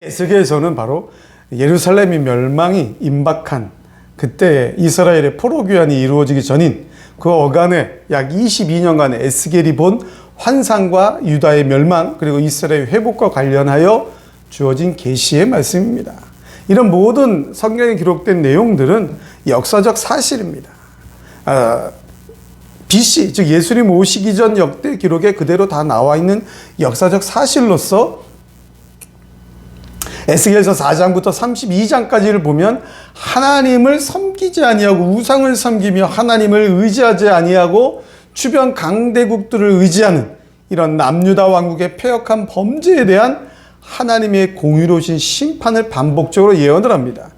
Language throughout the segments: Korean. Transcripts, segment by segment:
에스겔에서는 바로 예루살렘이 멸망이 임박한 그때 이스라엘의 포로 귀환이 이루어지기 전인 그 어간에 약 22년간의 에스겔이 본 환상과 유다의 멸망 그리고 이스라엘 회복과 관련하여 주어진 계시의 말씀입니다. 이런 모든 성경에 기록된 내용들은 역사적 사실입니다. BC 즉 예수님 오시기 전 역대 기록에 그대로 다 나와 있는 역사적 사실로서 에스겔서 4장부터 32장까지를 보면 하나님을 섬기지 아니하고 우상을 섬기며 하나님을 의지하지 아니하고 주변 강대국들을 의지하는 이런 남유다 왕국의 패역한 범죄에 대한 하나님의 공의로우신 심판을 반복적으로 예언을 합니다.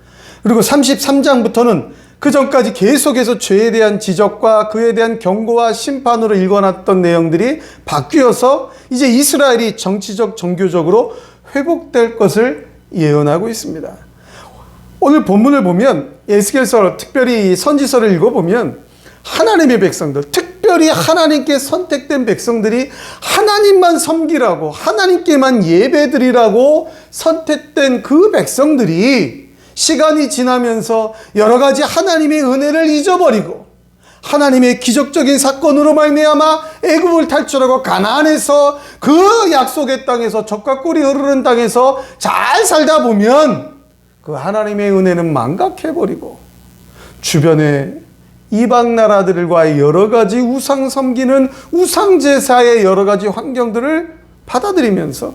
그리고 33장부터는 그 전까지 계속해서 죄에 대한 지적과 그에 대한 경고와 심판으로 읽어놨던 내용들이 바뀌어서 이제 이스라엘이 정치적, 종교적으로 회복될 것을 예언하고 있습니다. 오늘 본문을 보면 에스겔서 특별히 선지서를 읽어보면 하나님의 백성들, 특별히 하나님께 선택된 백성들이 하나님만 섬기라고 하나님께만 예배드리라고 선택된 그 백성들이 시간이 지나면서 여러 가지 하나님의 은혜를 잊어버리고 하나님의 기적적인 사건으로 말미암아 애굽을 탈출하고 가나안에서 그 약속의 땅에서 젖과 꿀이 흐르는 땅에서 잘 살다 보면 그 하나님의 은혜는 망각해버리고 주변에 이방 나라들과의 여러 가지 우상 섬기는 우상 제사의 여러 가지 환경들을 받아들이면서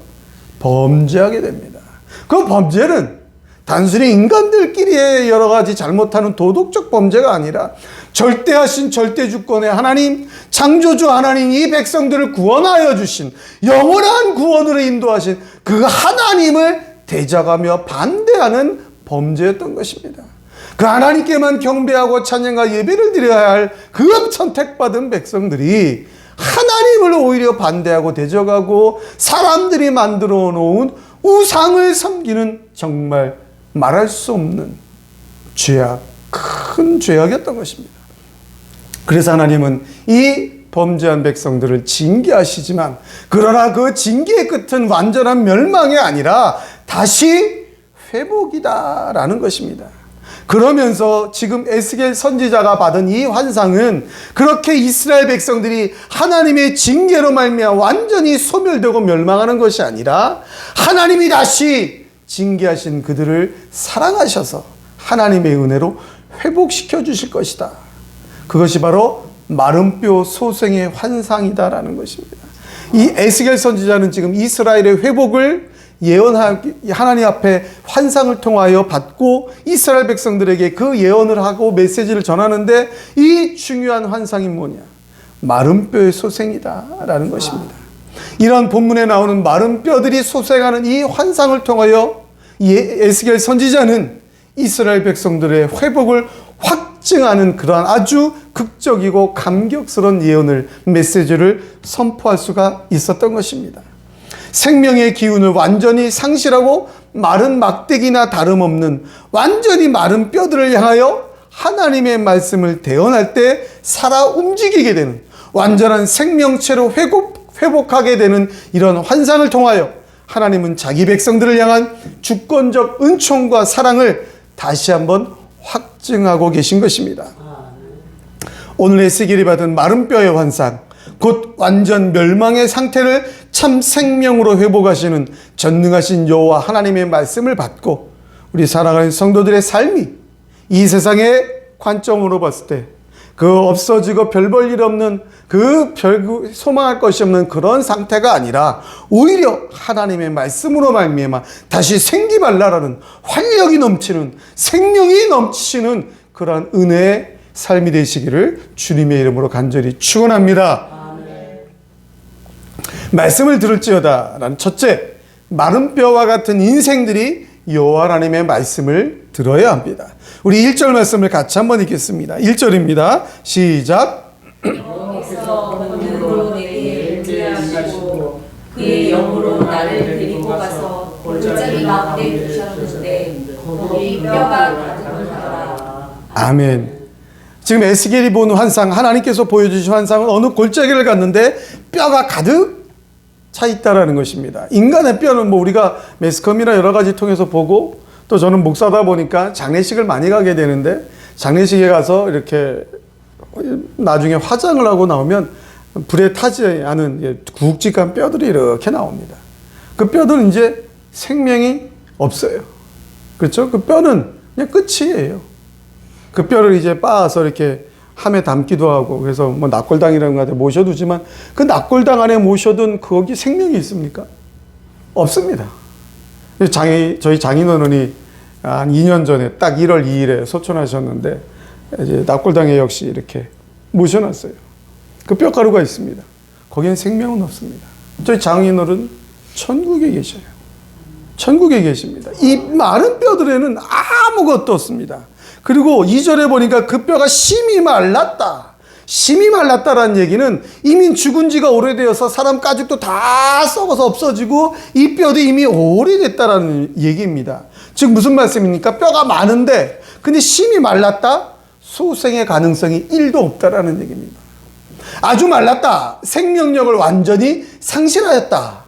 범죄하게 됩니다. 그 범죄는 단순히 인간들끼리의 여러 가지 잘못하는 도덕적 범죄가 아니라 절대하신 절대주권의 하나님, 창조주 하나님, 이 백성들을 구원하여 주신 영원한 구원으로 인도하신 그 하나님을 대적하며 반대하는 범죄였던 것입니다. 그 하나님께만 경배하고 찬양과 예배를 드려야 할 그 선택받은 백성들이 하나님을 오히려 반대하고 대적하고 사람들이 만들어 놓은 우상을 섬기는 정말 말할 수 없는 죄악, 큰 죄악이었던 것입니다. 그래서 하나님은 이 범죄한 백성들을 징계하시지만 그러나 그 징계의 끝은 완전한 멸망이 아니라 다시 회복이다라는 것입니다. 그러면서 지금 에스겔 선지자가 받은 이 환상은 그렇게 이스라엘 백성들이 하나님의 징계로 말미암아 완전히 소멸되고 멸망하는 것이 아니라 하나님이 다시 징계하신 그들을 사랑하셔서 하나님의 은혜로 회복시켜 주실 것이다. 그것이 바로 마른 뼈 소생의 환상이다라는 것입니다. 이 에스겔 선지자는 지금 이스라엘의 회복을 하나님 앞에 환상을 통하여 받고 이스라엘 백성들에게 그 예언을 하고 메시지를 전하는데 이 중요한 환상이 뭐냐? 마른 뼈의 소생이다 라는 것입니다. 이런 본문에 나오는 마른 뼈들이 소생하는 이 환상을 통하여 에스겔 선지자는 이스라엘 백성들의 회복을 확증하는 그러한 아주 극적이고 감격스러운 예언을 메시지를 선포할 수가 있었던 것입니다. 생명의 기운을 완전히 상실하고 마른 막대기나 다름없는 완전히 마른 뼈들을 향하여 하나님의 말씀을 대언할 때 살아 움직이게 되는 완전한 생명체로 회복하게 되는 이런 환상을 통하여 하나님은 자기 백성들을 향한 주권적 은총과 사랑을 다시 한번 확증하고 계신 것입니다. 오늘 에스겔이 받은 마른 뼈의 환상, 곧 완전 멸망의 상태를 참 생명으로 회복하시는 전능하신 여호와 하나님의 말씀을 받고 우리 사랑하는 성도들의 삶이 이 세상의 관점으로 봤을 때 그 없어지고 별 볼 일 없는 그 소망할 것이 없는 그런 상태가 아니라 오히려 하나님의 말씀으로 말미암아 다시 생기발랄하는 활력이 넘치는 생명이 넘치는 그러한 은혜의 삶이 되시기를 주님의 이름으로 간절히 축원합니다. 말씀을 들을지어다 라는 첫째, 마른 뼈와 같은 인생들이 여호와 하나님의 말씀을 들어야 합니다. 우리 1절 말씀을 같이 한번 읽겠습니다. 1절입니다. 시작. 여호와께서 권능으로 내게 임재하시고 그의 영으로 나를 데리고 가서 골짜기 가운데 두셨는데 거기 뼈가 가득하더라. 아멘. 지금 에스겔이 본 환상, 하나님께서 보여주신 환상은 어느 골짜기를 갔는데 뼈가 가득 차 있다라는 것입니다. 인간의 뼈는 뭐 우리가 매스컴이나 여러 가지 통해서 보고, 또 저는 목사다 보니까 장례식을 많이 가게 되는데, 장례식에 가서 이렇게 나중에 화장을 하고 나오면 불에 타지 않은 굵직한 뼈들이 이렇게 나옵니다. 그 뼈들은 이제 생명이 없어요. 그렇죠? 그 뼈는 그냥 끝이에요. 그 뼈를 이제 빻아서 이렇게 함에 담기도 하고, 그래서 뭐 납골당이라는 곳에 모셔두지만, 그 납골당 안에 모셔둔 거기 생명이 있습니까? 없습니다. 저희 장인어른이 한 2년 전에 딱 1월 2일에 소천하셨는데, 이제 납골당에 역시 이렇게 모셔놨어요. 그 뼈가루가 있습니다. 거기엔 생명은 없습니다. 저희 장인어른 천국에 계셔요. 천국에 계십니다. 이 마른 뼈들에는 아무것도 없습니다. 그리고 2절에 보니까 그 뼈가 심히 말랐다. 심히 말랐다라는 얘기는 이미 죽은 지가 오래되어서 사람 가죽도 다 썩어서 없어지고 이 뼈도 이미 오래됐다라는 얘기입니다. 즉 무슨 말씀입니까? 뼈가 많은데 근데 심히 말랐다? 소생의 가능성이 1도 없다라는 얘기입니다. 아주 말랐다. 생명력을 완전히 상실하였다.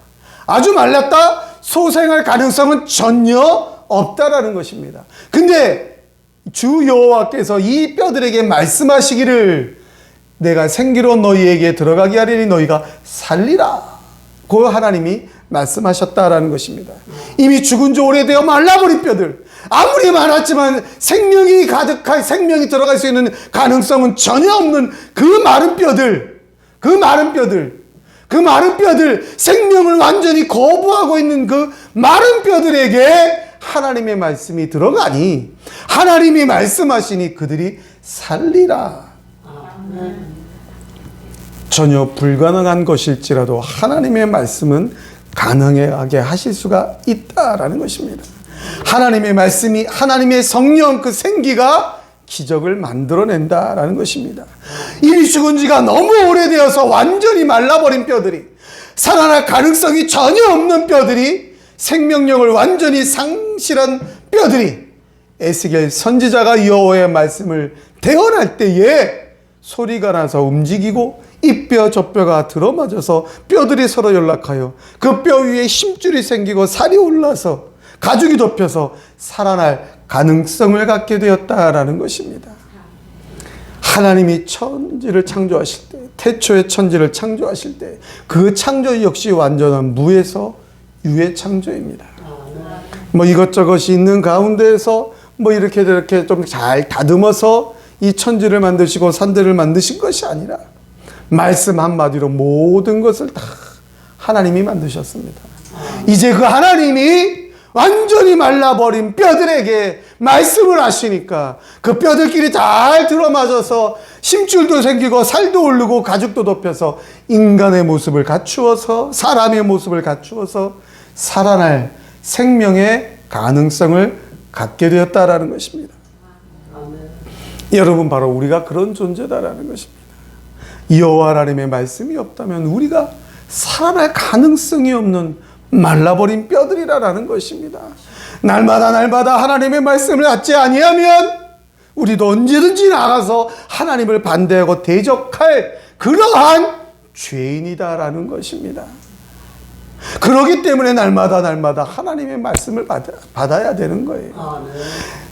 아주 말랐다. 소생할 가능성은 전혀 없다라는 것입니다. 근데 주 여호와께서 이 뼈들에게 말씀하시기를 내가 생기로 너희에게 들어가게 하리니 너희가 살리라. 그 하나님이 말씀하셨다라는 것입니다. 이미 죽은 지 오래되어 말라버린 뼈들, 아무리 많았지만 생명이 가득한, 생명이 들어갈 수 있는 가능성은 전혀 없는 그 마른 뼈들, 그 마른 뼈들, 생명을 완전히 거부하고 있는 그 마른 뼈들에게 하나님의 말씀이 들어가니 하나님이 말씀하시니 그들이 살리라. 전혀 불가능한 것일지라도 하나님의 말씀은 가능하게 하실 수가 있다라는 것입니다. 하나님의 말씀이, 하나님의 성령 그 생기가 기적을 만들어낸다라는 것입니다. 이미 죽은 지가 너무 오래되어서 완전히 말라버린 뼈들이, 살아날 가능성이 전혀 없는 뼈들이, 생명력을 완전히 상실한 뼈들이 에스겔 선지자가 여호와의 말씀을 대언할 때에 소리가 나서 움직이고 이 뼈 저 뼈가 들어맞아서 뼈들이 서로 연락하여 그 뼈 위에 힘줄이 생기고 살이 올라서 가죽이 덮여서 살아날 가능성을 갖게 되었다라는 것입니다. 하나님이 천지를 창조하실 때, 태초의 천지를 창조하실 때 그 창조 역시 완전한 무에서 유의 창조입니다. 뭐 이것저것이 있는 가운데에서 뭐 이렇게 저렇게 좀 잘 다듬어서 이 천지를 만드시고 산들을 만드신 것이 아니라 말씀 한마디로 모든 것을 다 하나님이 만드셨습니다. 이제 그 하나님이 완전히 말라버린 뼈들에게 말씀을 하시니까 그 뼈들끼리 잘 들어맞아서 힘줄도 생기고 살도 오르고 가죽도 덮여서 인간의 모습을 갖추어서, 사람의 모습을 갖추어서 살아날 생명의 가능성을 갖게 되었다라는 것입니다. 여러분, 바로 우리가 그런 존재다라는 것입니다. 여호와 하나님의 말씀이 없다면 우리가 살아날 가능성이 없는 말라버린 뼈들이라는 것입니다. 날마다 하나님의 말씀을 받지 아니하면 우리도 언제든지 나가서 하나님을 반대하고 대적할 그러한 죄인이다라는 것입니다. 그렇기 때문에 날마다 하나님의 말씀을 받아야 되는 거예요.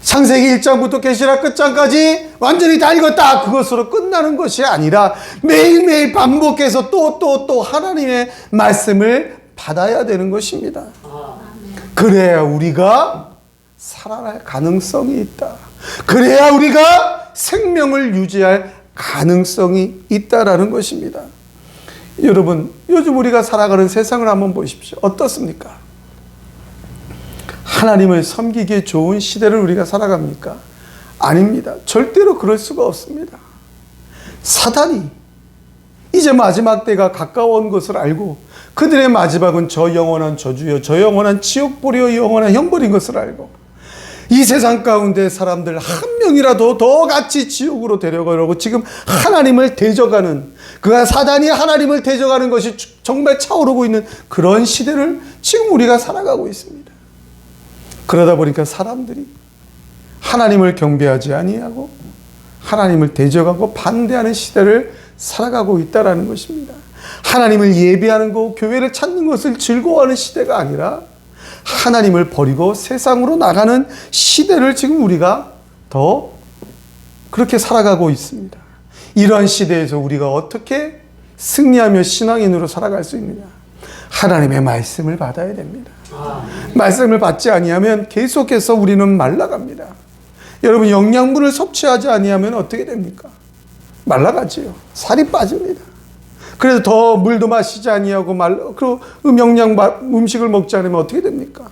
창세기 1장부터 계시록 끝장까지 완전히 다 읽었다, 그것으로 끝나는 것이 아니라 매일매일 반복해서 또 하나님의 말씀을 받아야 되는 것입니다. 그래야 우리가 살아날 가능성이 있다. 그래야 우리가 생명을 유지할 가능성이 있다라는 것입니다. 여러분, 요즘 우리가 살아가는 세상을 한번 보십시오. 어떻습니까? 하나님을 섬기기에 좋은 시대를 우리가 살아갑니까? 아닙니다. 절대로 그럴 수가 없습니다. 사단이 이제 마지막 때가 가까운 것을 알고 그들의 마지막은 저 영원한 저주여, 저 영원한 지옥불이여, 영원한 형벌인 것을 알고 이 세상 가운데 사람들 한 명이라도 더 같이 지옥으로 데려가려고 지금 하나님을 대적하는, 그 사단이 하나님을 대적하는 것이 정말 차오르고 있는 그런 시대를 지금 우리가 살아가고 있습니다. 그러다 보니까 사람들이 하나님을 경배하지 아니하고 하나님을 대적하고 반대하는 시대를 살아가고 있다는 것입니다. 하나님을 예배하는 것, 교회를 찾는 것을 즐거워하는 시대가 아니라 하나님을 버리고 세상으로 나가는 시대를 지금 우리가 더 그렇게 살아가고 있습니다. 이러한 시대에서 우리가 어떻게 승리하며 신앙인으로 살아갈 수 있느냐? 하나님의 말씀을 받아야 됩니다. 말씀을 받지 아니하면 계속해서 우리는 말라갑니다. 여러분, 영양분을 섭취하지 아니하면 어떻게 됩니까? 말라가지요. 살이 빠집니다. 그래서 더 물도 마시지 아니하고 그리고 영양 음식을 먹지 않으면 어떻게 됩니까?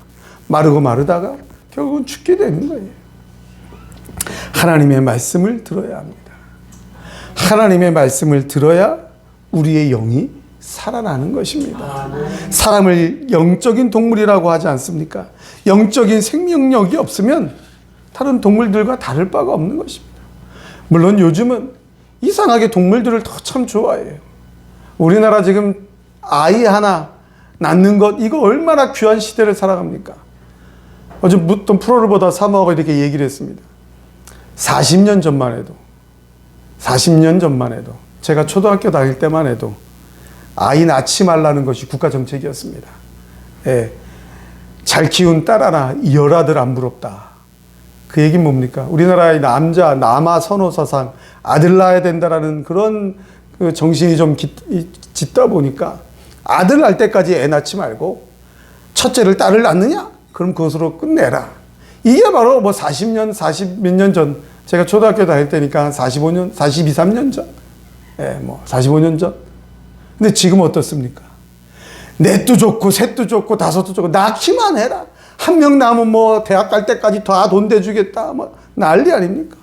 마르고 마르다가 결국은 죽게 되는 거예요. 하나님의 말씀을 들어야 합니다. 하나님의 말씀을 들어야 우리의 영이 살아나는 것입니다. 사람을 영적인 동물이라고 하지 않습니까? 영적인 생명력이 없으면 다른 동물들과 다를 바가 없는 것입니다. 물론 요즘은 이상하게 동물들을 더 참 좋아해요. 우리나라 지금 아이 하나 낳는 것, 이거 얼마나 귀한 시대를 살아갑니까? 어제 어떤 프로를 보다 사모하고 이렇게 얘기를 했습니다. 40년 전만 해도 제가 초등학교 다닐 때만 해도 아이 낳지 말라는 것이 국가 정책이었습니다. 예. 잘 키운 딸 하나 열아들 안 부럽다. 그 얘기는 뭡니까? 우리나라의 남아 선호사상, 아들 낳아야 된다라는 그런 그 정신이 좀 짙다 보니까 아들 낳을 때까지 애 낳지 말고 첫째를 딸을 낳느냐? 그럼 그것으로 끝내라. 이게 바로 뭐 40년, 40몇 년 전, 제가 초등학교 다닐 때니까 한 45년, 42, 3년 전. 예, 뭐 45년 전. 근데 지금 어떻습니까? 넷도 좋고, 셋도 좋고, 다섯도 좋고, 낳기만 해라. 한 명 낳으면 뭐 대학 갈 때까지 다 돈 대주겠다. 뭐 난리 아닙니까?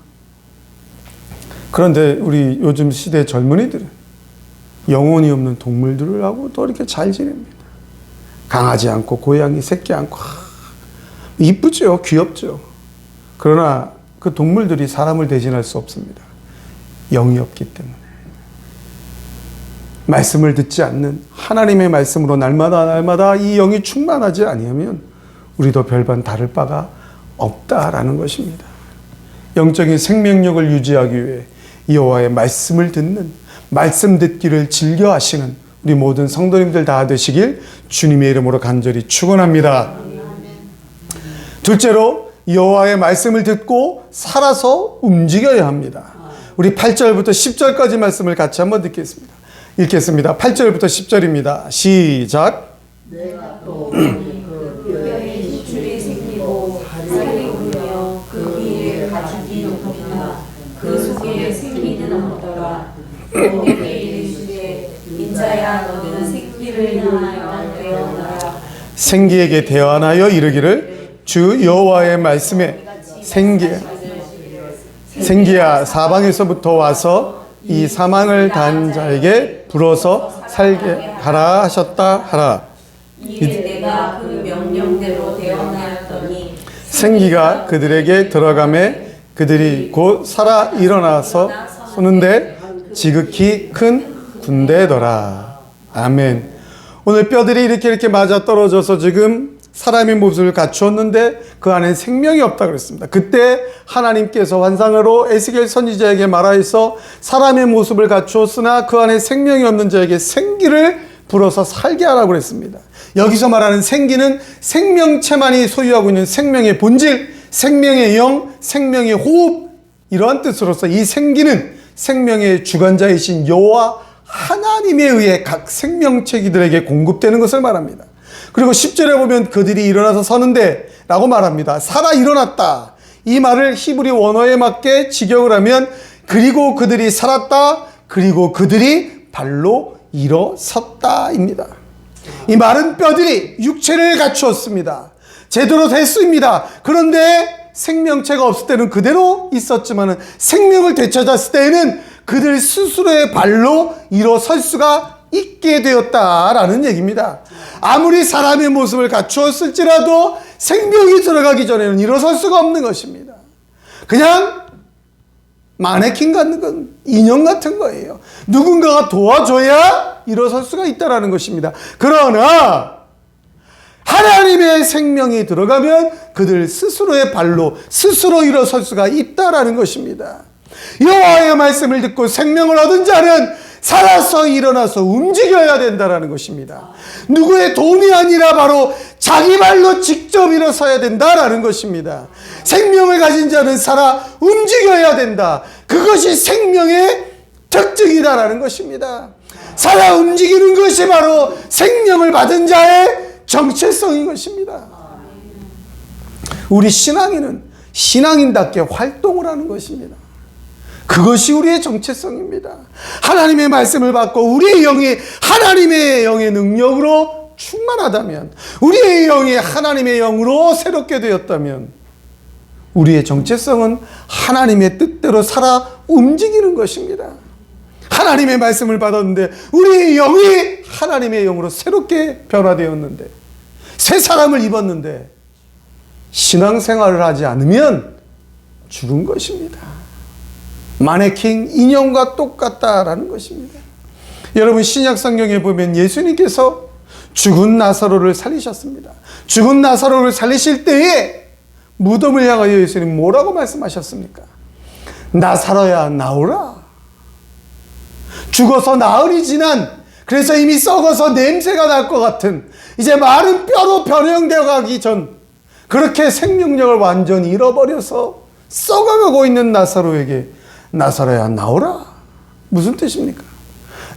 그런데 우리 요즘 시대 젊은이들은 영혼이 없는 동물들을 하고 또 이렇게 잘 지냅니다. 강아지 않고, 고양이 새끼 않고, 이쁘죠? 귀엽죠? 그러나 그 동물들이 사람을 대신할 수 없습니다. 영이 없기 때문에. 말씀을 듣지 않는 하나님의 말씀으로 날마다 이 영이 충만하지 아니하면 우리도 별반 다를 바가 없다라는 것입니다. 영적인 생명력을 유지하기 위해 여호와의 말씀을 듣는, 말씀 듣기를 즐겨 하시는 우리 모든 성도님들 다 되시길 주님의 이름으로 간절히 축원합니다. 둘째로 여호와의 말씀을 듣고 살아서 움직여야 합니다. 우리 8절부터 10절까지 말씀을 같이 한번 읽겠습니다. 8절부터 10절입니다. 시작. 내가 또 그 뼈에 힘줄이 생기고 살이 오르며 그 위에 가죽이 높이나 그 속에 생기는 없더라. 또 내게 이르시되 인자야 너는 생기를 향하여 대언하라. 생기에게 대언하여 이르기를 주 여호와의 말씀에 생기야 사방에서부터 와서 이 사망을 단 자에게 불어서 살게 하라 하셨다 하라. 이에 내가 그 명령대로 대언하였더니 생기가 그들에게 들어가매 그들이 곧 살아 일어나서 서는데 지극히 큰 군대더라. 아멘. 오늘 뼈들이 이렇게 맞아떨어져서 지금 사람의 모습을 갖추었는데 그 안에 생명이 없다 그랬습니다. 그때 하나님께서 환상으로 에스겔 선지자에게 말하여서 사람의 모습을 갖추었으나 그 안에 생명이 없는 자에게 생기를 불어서 살게 하라고 그랬습니다. 여기서 말하는 생기는 생명체만이 소유하고 있는 생명의 본질, 생명의 영, 생명의 호흡, 이러한 뜻으로서 이 생기는 생명의 주관자이신 여호와 하나님에 의해 각 생명체기들에게 공급되는 것을 말합니다. 그리고 10절에 보면 그들이 일어나서 서는데 라고 말합니다. 살아 일어났다. 이 말을 히브리 원어에 맞게 직역을 하면 그리고 그들이 살았다. 그리고 그들이 발로 일어섰다입니다. 이 마른 뼈들이 육체를 갖추었습니다. 제대로 됐습니다. 그런데 생명체가 없을 때는 그대로 있었지만 생명을 되찾았을 때에는 그들 스스로의 발로 일어설 수가 있게 되었다라는 얘기입니다. 아무리 사람의 모습을 갖추었을지라도 생명이 들어가기 전에는 일어설 수가 없는 것입니다. 그냥 마네킹 같은 건 인형 같은 거예요. 누군가가 도와줘야 일어설 수가 있다라는 것입니다. 그러나 하나님의 생명이 들어가면 그들 스스로의 발로 스스로 일어설 수가 있다라는 것입니다. 여호와의 말씀을 듣고 생명을 얻은 자는 살아서 일어나서 움직여야 된다라는 것입니다. 누구의 도움이 아니라 바로 자기 발로 직접 일어서야 된다라는 것입니다. 생명을 가진 자는 살아 움직여야 된다. 그것이 생명의 특징이다라는 것입니다. 살아 움직이는 것이 바로 생명을 받은 자의 정체성인 것입니다. 우리 신앙인은 신앙인답게 활동을 하는 것입니다. 그것이 우리의 정체성입니다. 하나님의 말씀을 받고 우리의 영이 하나님의 영의 능력으로 충만하다면, 우리의 영이 하나님의 영으로 새롭게 되었다면 우리의 정체성은 하나님의 뜻대로 살아 움직이는 것입니다. 하나님의 말씀을 받았는데 우리의 영이 하나님의 영으로 새롭게 변화되었는데, 새 사람을 입었는데 신앙생활을 하지 않으면 죽은 것입니다. 마네킹, 인형과 똑같다라는 것입니다. 여러분, 신약 성경에 보면 예수님께서 죽은 나사로를 살리셨습니다. 죽은 나사로를 살리실 때에 무덤을 향하여 예수님 뭐라고 말씀하셨습니까? 나사로야 나오라. 죽어서 나흘이 지난, 그래서 이미 썩어서 냄새가 날 것 같은, 이제 마른 뼈로 변형되어 가기 전, 그렇게 생명력을 완전히 잃어버려서 썩어가고 있는 나사로에게 나사로야 나오라. 무슨 뜻입니까?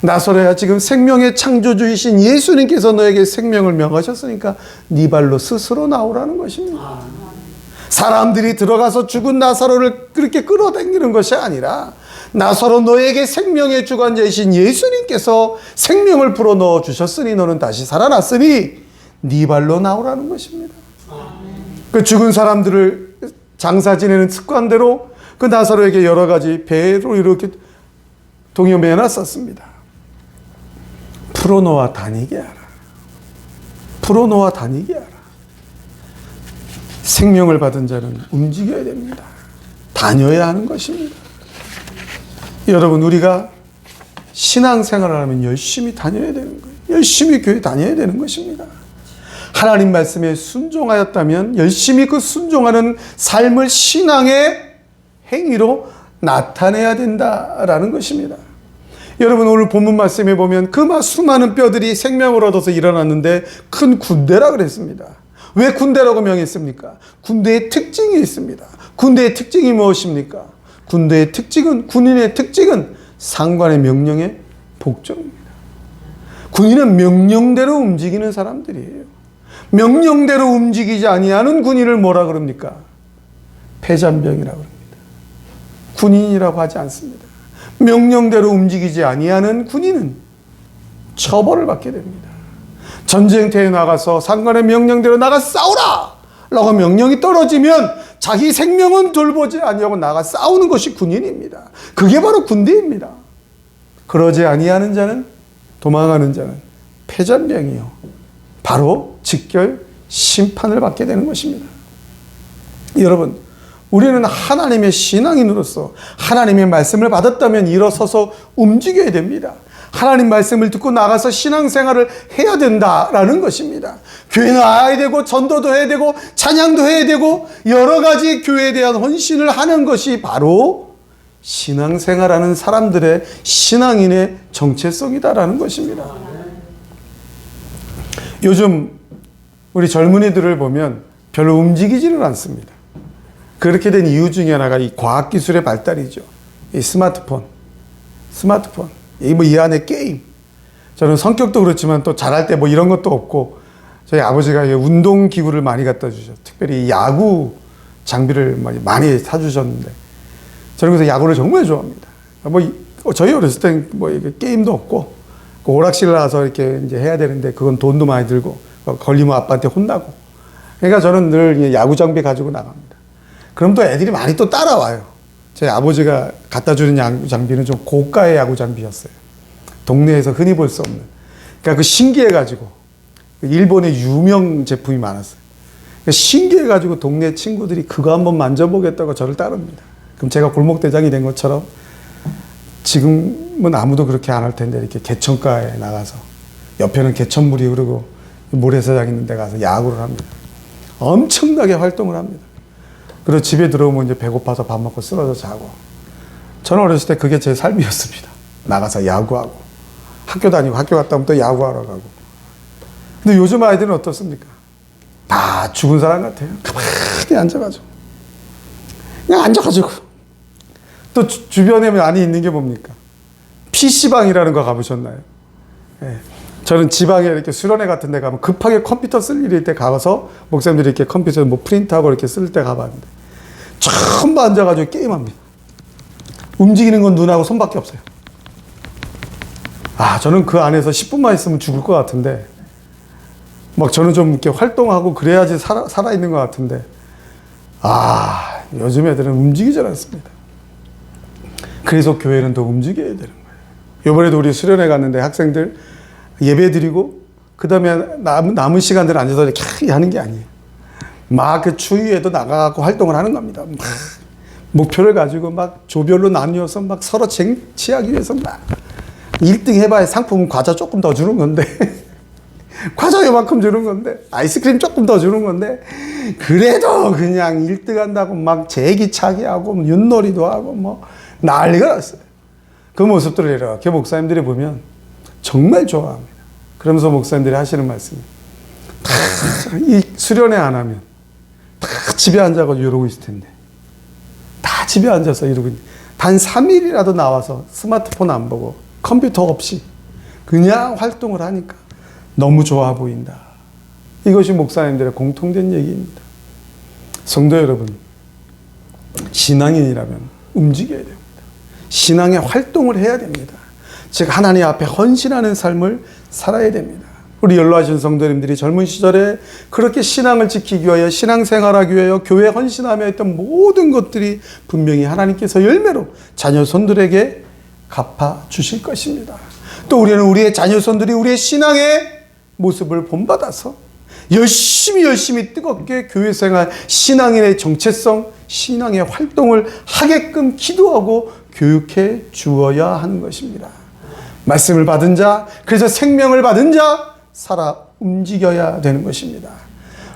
나사로야, 지금 생명의 창조주이신 예수님께서 너에게 생명을 명하셨으니까 네 발로 스스로 나오라는 것입니다. 사람들이 들어가서 죽은 나사로를 그렇게 끌어당기는 것이 아니라, 나사로, 너에게 생명의 주관자이신 예수님께서 생명을 불어넣어 주셨으니 너는 다시 살아났으니 네 발로 나오라는 것입니다. 그 죽은 사람들을 장사 지내는 습관대로 그 나사로에게 여러 가지 배로 이렇게 동여매놨었습니다. 풀어놓아 다니게 하라. 풀어놓아 다니게 하라. 생명을 받은 자는 움직여야 됩니다. 다녀야 하는 것입니다. 여러분, 우리가 신앙생활을 하면 열심히 다녀야 되는 거예요. 열심히 교회 다녀야 되는 것입니다. 하나님 말씀에 순종하였다면 열심히 그 순종하는 삶을 신앙의 행위로 나타내야 된다라는 것입니다. 여러분, 오늘 본문 말씀에 보면 그 수많은 뼈들이 생명을 얻어서 일어났는데 큰 군대라 그랬습니다. 왜 군대라고 명했습니까? 군대의 특징이 있습니다. 군대의 특징이 무엇입니까? 군대의 특징은, 군인의 특징은 상관의 명령에 복종입니다. 군인은 명령대로 움직이는 사람들이에요. 명령대로 움직이지 아니하는 군인을 뭐라 그럽니까? 패잔병이라고 합니다. 군인이라고 하지 않습니다. 명령대로 움직이지 아니하는 군인은 처벌을 받게 됩니다. 전쟁터에 나가서 상관의 명령대로 나가 싸우라! 라고 명령이 떨어지면 자기 생명은 돌보지 아니하고 나가 싸우는 것이 군인입니다. 그게 바로 군대입니다. 그러지 아니하는 자는, 도망하는 자는 패잔병이요, 바로 직결 심판을 받게 되는 것입니다. 여러분, 우리는 하나님의 신앙인으로서 하나님의 말씀을 받았다면 일어서서 움직여야 됩니다. 하나님 말씀을 듣고 나가서 신앙생활을 해야 된다라는 것입니다. 교회 나와야 되고, 전도도 해야 되고, 찬양도 해야 되고, 여러 가지 교회에 대한 헌신을 하는 것이 바로 신앙생활하는 사람들의, 신앙인의 정체성이다라는 것입니다. 요즘 우리 젊은이들을 보면 별로 움직이지는 않습니다. 그렇게 된 이유 중에 하나가 이 과학기술의 발달이죠. 이 스마트폰. 이 안에 게임. 저는 성격도 그렇지만 또 잘할 때 뭐 이런 것도 없고, 저희 아버지가 운동기구를 많이 갖다 주셨어요. 특별히 야구 장비를 많이 사주셨는데, 저는 그래서 야구를 정말 좋아합니다. 저희 어렸을 땐 게임도 없고, 오락실 나가서 이렇게 이제 해야 되는데, 그건 돈도 많이 들고, 걸리면 아빠한테 혼나고. 그러니까 저는 늘 야구 장비 가지고 나갑니다. 그럼 또 애들이 많이 또 따라와요. 저희 아버지가 갖다 주는 야구 장비는 좀 고가의 야구 장비였어요. 동네에서 흔히 볼 수 없는. 그러니까 그 신기해가지고, 일본의 유명 제품이 많았어요. 그러니까 신기해가지고 동네 친구들이 그거 한번 만져보겠다고 저를 따릅니다. 그럼 제가 골목대장이 된 것처럼, 지금은 아무도 그렇게 안 할 텐데 이렇게 개천가에 나가서, 옆에는 개천물이 흐르고 모래사장 있는 데 가서 야구를 합니다. 엄청나게 활동을 합니다. 그리고 집에 들어오면 이제 배고파서 밥 먹고 쓰러져 자고. 저는 어렸을 때 그게 제 삶이었습니다. 나가서 야구하고, 학교 다니고, 학교 갔다 오면 또 야구하러 가고. 근데 요즘 아이들은 어떻습니까? 다 죽은 사람 같아요. 가만히 앉아가지고. 그냥 앉아가지고. 또 주변에 많이 있는 게 뭡니까? PC방이라는 거 가보셨나요? 예. 저는 지방에 이렇게 수련회 같은 데 가면 급하게 컴퓨터 쓸 일일 때 가서 목사님들이 이렇게 컴퓨터 뭐 프린트하고 이렇게 쓸 때 가봤는데 전부 앉아가지고 게임합니다. 움직이는 건 눈하고 손밖에 없어요. 저는 그 안에서 10분만 있으면 죽을 것 같은데, 막 저는 좀 이렇게 활동하고 그래야지 살아있는 것 같은데, 요즘 애들은 움직이지 않습니다. 그래서 교회는 더 움직여야 되는 거예요. 이번에도 우리 수련회 갔는데 학생들 예배 드리고, 그 다음에 남은 시간들 앉아서 이렇게 하는 게 아니에요. 막 그 추위에도 나가고 활동을 하는 겁니다. 막 목표를 가지고 막 조별로 나뉘어서 막 서로 쟁취하기 위해서 막 1등 해봐야 상품은 과자 조금 더 주는 건데, 과자 요만큼 주는 건데, 아이스크림 조금 더 주는 건데, 그래도 그냥 1등 한다고 막 제기차기 하고, 윷놀이도 하고, 뭐, 난리가 났어요. 그 모습들을 이렇게 목사님들이 보면 정말 좋아합니다. 그러면서 목사님들이 하시는 말씀이, 이 수련회 안 하면 다 집에 앉아서 이러고 있을 텐데, 다 집에 앉아서 이러고 있는데, 단 3일이라도 나와서 스마트폰 안 보고 컴퓨터 없이 그냥 활동을 하니까 너무 좋아 보인다. 이것이 목사님들의 공통된 얘기입니다. 성도 여러분, 신앙인이라면 움직여야 됩니다. 신앙의 활동을 해야 됩니다. 즉 하나님 앞에 헌신하는 삶을 살아야 됩니다. 우리 연로하신 성도님들이 젊은 시절에 그렇게 신앙을 지키기 위하여, 신앙생활하기 위하여 교회에 헌신하며 했던 모든 것들이 분명히 하나님께서 열매로 자녀 손들에게 갚아주실 것입니다. 또 우리는 우리의 자녀 손들이 우리의 신앙의 모습을 본받아서 열심히 뜨겁게 교회생활, 신앙인의 정체성, 신앙의 활동을 하게끔 기도하고 교육해 주어야 하는 것입니다. 말씀을 받은 자, 그래서 생명을 받은 자, 살아 움직여야 되는 것입니다.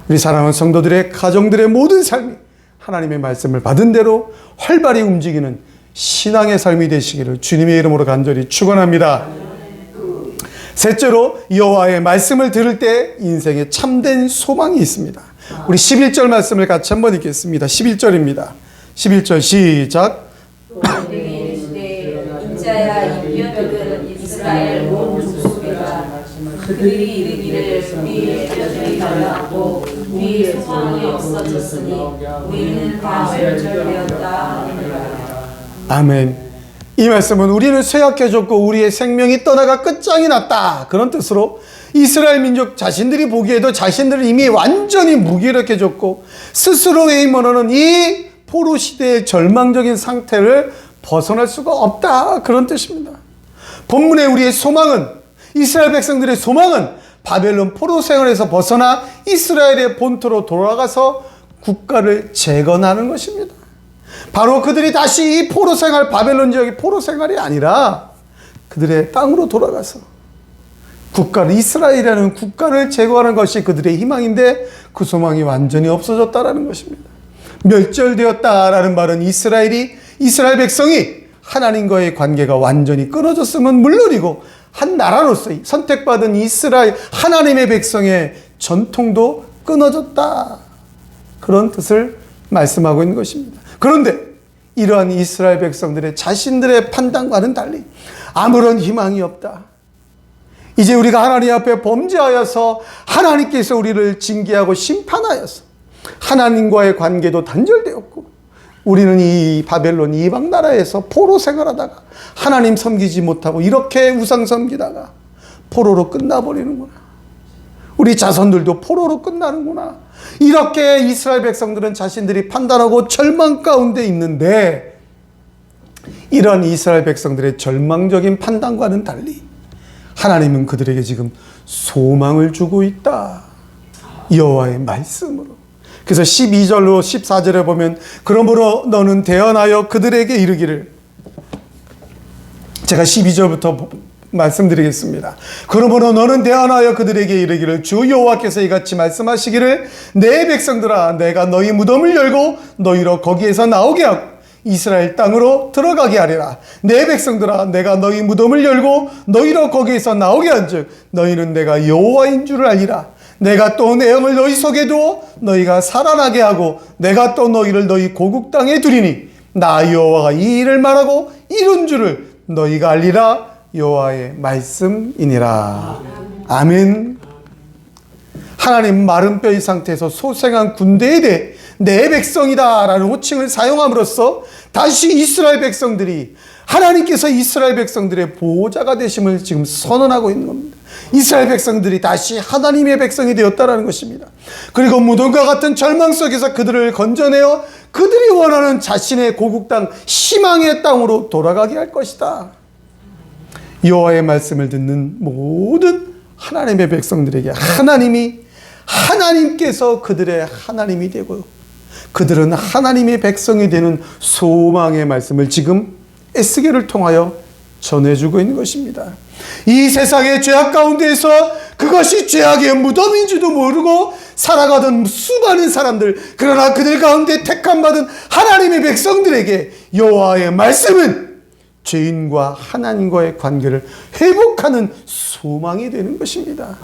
우리 사랑하는 성도들의 가정들의 모든 삶이 하나님의 말씀을 받은 대로 활발히 움직이는 신앙의 삶이 되시기를 주님의 이름으로 간절히 축원합니다. 셋째로, 여호와의 말씀을 들을 때 인생에 참된 소망이 있습니다. 우리 11절 말씀을 같이 한번 읽겠습니다. 11절입니다. 11절 시작. 인자야 이뼈들은 이스라엘 온 족속이다. 그들이 이르기를 우리의 뼈들이 말랐고 우리의 소망이 없어졌으니 우리는 다 멸절되었다. 아멘. 이 말씀은 우리는 쇠약해졌고 우리의 생명이 떠나가 끝장이 났다, 그런 뜻으로 이스라엘 민족 자신들이 보기에도 자신들은 이미 완전히 무기력해졌고 스스로의 힘으로는 이 포로 시대의 절망적인 상태를 벗어날 수가 없다, 그런 뜻입니다. 본문의 우리의 소망은, 이스라엘 백성들의 소망은 바벨론 포로 생활에서 벗어나 이스라엘의 본토로 돌아가서 국가를 재건하는 것입니다. 바로 그들이 다시 이 포로 생활, 바벨론 지역의 포로 생활이 아니라 그들의 땅으로 돌아가서 국가를, 이스라엘이라는 국가를 제거하는 것이 그들의 희망인데 그 소망이 완전히 없어졌다라는 것입니다. 멸절되었다라는 말은 이스라엘 백성이 하나님과의 관계가 완전히 끊어졌으면 물론이고 한 나라로서의 선택받은 이스라엘 하나님의 백성의 전통도 끊어졌다, 그런 뜻을 말씀하고 있는 것입니다. 그런데 이러한 이스라엘 백성들의 자신들의 판단과는 달리 아무런 희망이 없다, 이제 우리가 하나님 앞에 범죄하여서 하나님께서 우리를 징계하고 심판하여서 하나님과의 관계도 단절되었고 우리는 이 바벨론 이방 나라에서 포로 생활하다가 하나님 섬기지 못하고 이렇게 우상 섬기다가 포로로 끝나버리는구나, 우리 자손들도 포로로 끝나는구나, 이렇게 이스라엘 백성들은 자신들이 판단하고 절망 가운데 있는데, 이런 이스라엘 백성들의 절망적인 판단과는 달리 하나님은 그들에게 지금 소망을 주고 있다, 여호와의 말씀으로. 그래서 12절로 14절에 보면 그러므로 너는 대언하여 그들에게 이르기를, 제가 12절부터 말씀드리겠습니다. 그러므로 너는 대언하여 그들에게 이르기를, 주 여호와께서 이같이 말씀하시기를, 내 백성들아, 내가 너희 무덤을 열고 너희로 거기에서 나오게 하고 이스라엘 땅으로 들어가게 하리라. 내 백성들아, 내가 너희 무덤을 열고 너희로 거기에서 나오게 한즉 너희는 내가 여호와인 줄을 알리라. 내가 또 내 영을 너희 속에 두어 너희가 살아나게 하고 내가 또 너희를 너희 고국 땅에 두리니 나 여호와가 이 일을 말하고 이룬 줄을 너희가 알리라. 여호와의 말씀이니라. 아멘. 하나님 마른 뼈의 상태에서 소생한 군대에 대해 내 백성이다 라는 호칭을 사용함으로써 다시 이스라엘 백성들이 하나님께서 이스라엘 백성들의 보호자가 되심을 지금 선언하고 있는 겁니다. 이스라엘 백성들이 다시 하나님의 백성이 되었다라는 것입니다. 그리고 무덤과 같은 절망 속에서 그들을 건져내어 그들이 원하는 자신의 고국 땅, 희망의 땅으로 돌아가게 할 것이다. 여호와의 말씀을 듣는 모든 하나님의 백성들에게 하나님께서 그들의 하나님이 되고 그들은 하나님의 백성이 되는 소망의 말씀을 지금 에스겔을 통하여 전해주고 있는 것입니다. 이 세상의 죄악 가운데에서 그것이 죄악의 무덤인지도 모르고 살아가던 수많은 사람들, 그러나 그들 가운데 택함받은 하나님의 백성들에게 여호와의 말씀은 죄인과 하나님과의 관계를 회복하는 소망이 되는 것입니다.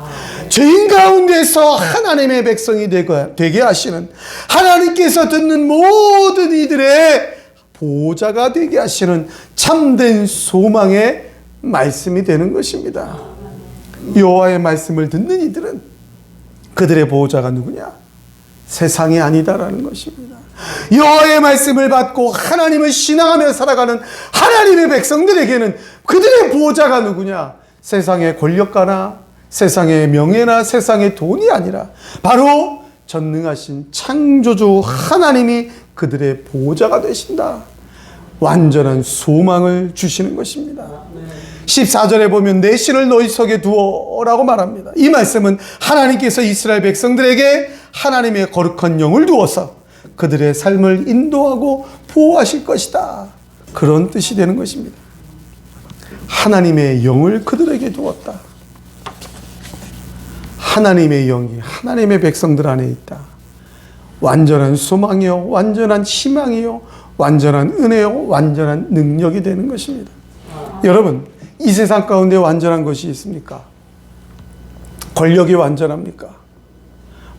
죄인 가운데서 하나님의 백성이 되게 하시는, 하나님께서 듣는 모든 이들의 보호자가 되게 하시는 참된 소망의 말씀이 되는 것입니다. 여호와의 말씀을 듣는 이들은 그들의 보호자가 누구냐? 세상이 아니다라는 것입니다. 여호와의 말씀을 받고 하나님을 신앙하며 살아가는 하나님의 백성들에게는 그들의 보호자가 누구냐? 세상의 권력가나 세상의 명예나 세상의 돈이 아니라 바로 전능하신 창조주 하나님이 그들의 보호자가 되신다. 완전한 소망을 주시는 것입니다. 14절에 보면 내 신을 너희 속에 두어라고 말합니다. 이 말씀은 하나님께서 이스라엘 백성들에게 하나님의 거룩한 영을 두어서 그들의 삶을 인도하고 보호하실 것이다. 그런 뜻이 되는 것입니다. 하나님의 영을 그들에게 두었다. 하나님의 영이 하나님의 백성들 안에 있다. 완전한 소망이요, 완전한 희망이요, 완전한 은혜요, 완전한 능력이 되는 것입니다. 여러분, 이 세상 가운데 완전한 것이 있습니까? 권력이 완전합니까?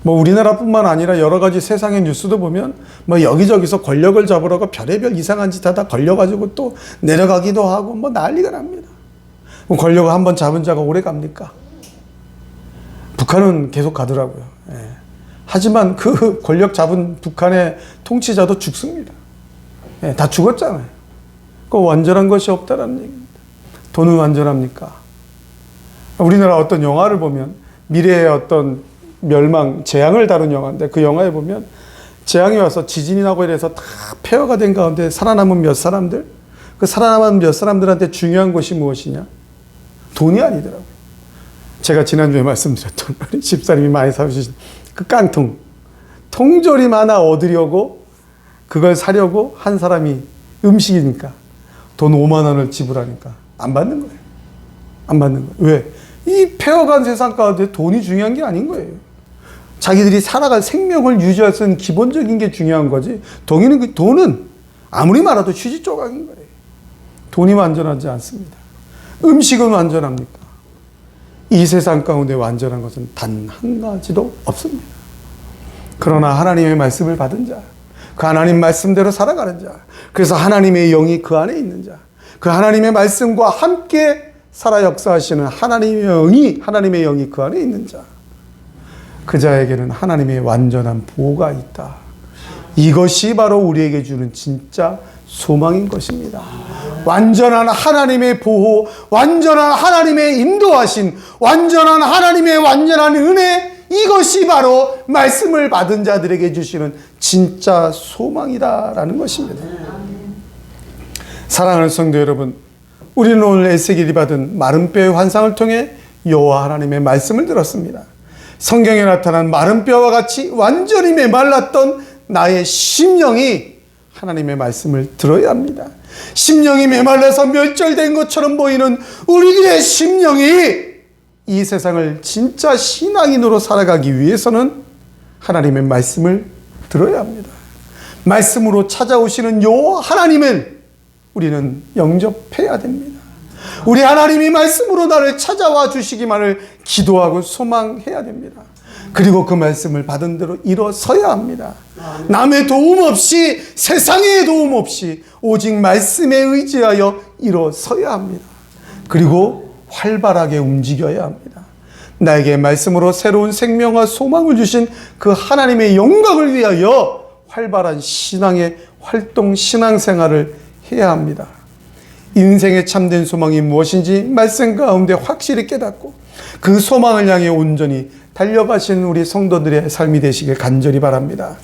우리나라뿐만 아니라 여러 가지 세상의 뉴스도 보면 여기저기서 권력을 잡으라고 별의별 이상한 짓 하다 걸려가지고 또 내려가기도 하고 난리가 납니다. 권력을 한번 잡은 자가 오래 갑니까? 북한은 계속 가더라고요. 예. 하지만 그 권력 잡은 북한의 통치자도 죽습니다. 예, 다 죽었잖아요. 그 완전한 것이 없다라는 얘기입니다. 돈은 완전합니까? 우리나라 어떤 영화를 보면 미래의 어떤 멸망, 재앙을 다룬 영화인데 그 영화에 보면 재앙이 와서 지진이 나고 이래서 다 폐허가 된 가운데 살아남은 몇 사람들, 그 살아남은 몇 사람들한테 중요한 것이 무엇이냐? 돈이 아니더라고요. 제가 지난주에 말씀드렸던 우리 집사님이 많이 사주신 그 깡통, 통조림 하나 얻으려고 그걸 사려고 한 사람이 음식이니까 돈 5만 원을 지불하니까 안 받는 거예요. 안 받는 거예요. 왜? 이 폐허간 세상 가운데 돈이 중요한 게 아닌 거예요. 자기들이 살아갈 생명을 유지할 수 있는 기본적인 게 중요한 거지. 돈은 아무리 많아도 휴지 조각인 거예요. 돈이 완전하지 않습니다. 음식은 완전합니까? 이 세상 가운데 완전한 것은 단 한 가지도 없습니다. 그러나 하나님의 말씀을 받은 자, 그 하나님 말씀대로 살아가는 자, 그래서 하나님의 영이 그 안에 있는 자, 그 하나님의 말씀과 함께 살아 역사하시는 하나님의 영이 그 안에 있는 자, 그 자에게는 하나님의 완전한 보호가 있다. 이것이 바로 우리에게 주는 진짜 소망인 것입니다. 완전한 하나님의 보호, 완전한 하나님의 인도하신, 완전한 하나님의 완전한 은혜, 이것이 바로 말씀을 받은 자들에게 주시는 진짜 소망이다라는 것입니다. 사랑하는 성도 여러분, 우리는 오늘 에스겔이 받은 마른 뼈의 환상을 통해 여호와 하나님의 말씀을 들었습니다. 성경에 나타난 마른 뼈와 같이 완전히 메말랐던 나의 심령이 하나님의 말씀을 들어야 합니다. 심령이 메말라서 멸절된 것처럼 보이는 우리들의 심령이 이 세상을 진짜 신앙인으로 살아가기 위해서는 하나님의 말씀을 들어야 합니다. 말씀으로 찾아오시는 여호와 하나님을 우리는 영접해야 됩니다. 우리 하나님이 말씀으로 나를 찾아와 주시기만을 기도하고 소망해야 됩니다. 그리고 그 말씀을 받은 대로 일어서야 합니다. 남의 도움 없이, 세상의 도움 없이 오직 말씀에 의지하여 일어서야 합니다. 그리고 활발하게 움직여야 합니다. 나에게 말씀으로 새로운 생명과 소망을 주신 그 하나님의 영광을 위하여 활발한 신앙의 활동, 신앙생활을 해야 합니다. 인생의 참된 소망이 무엇인지 말씀 가운데 확실히 깨닫고 그 소망을 향해 온전히 달려가신 우리 성도들의 삶이 되시길 간절히 바랍니다.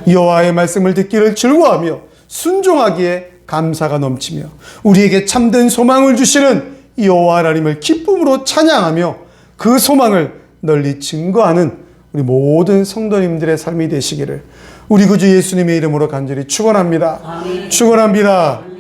여호와의 말씀을 듣기를 즐거워하며 순종하기에 감사가 넘치며 우리에게 참된 소망을 주시는 여호와 하나님을 기쁨으로 찬양하며 그 소망을 널리 증거하는 우리 모든 성도님들의 삶이 되시기를 우리 구주 예수님의 이름으로 간절히 축원합니다. 축원합니다.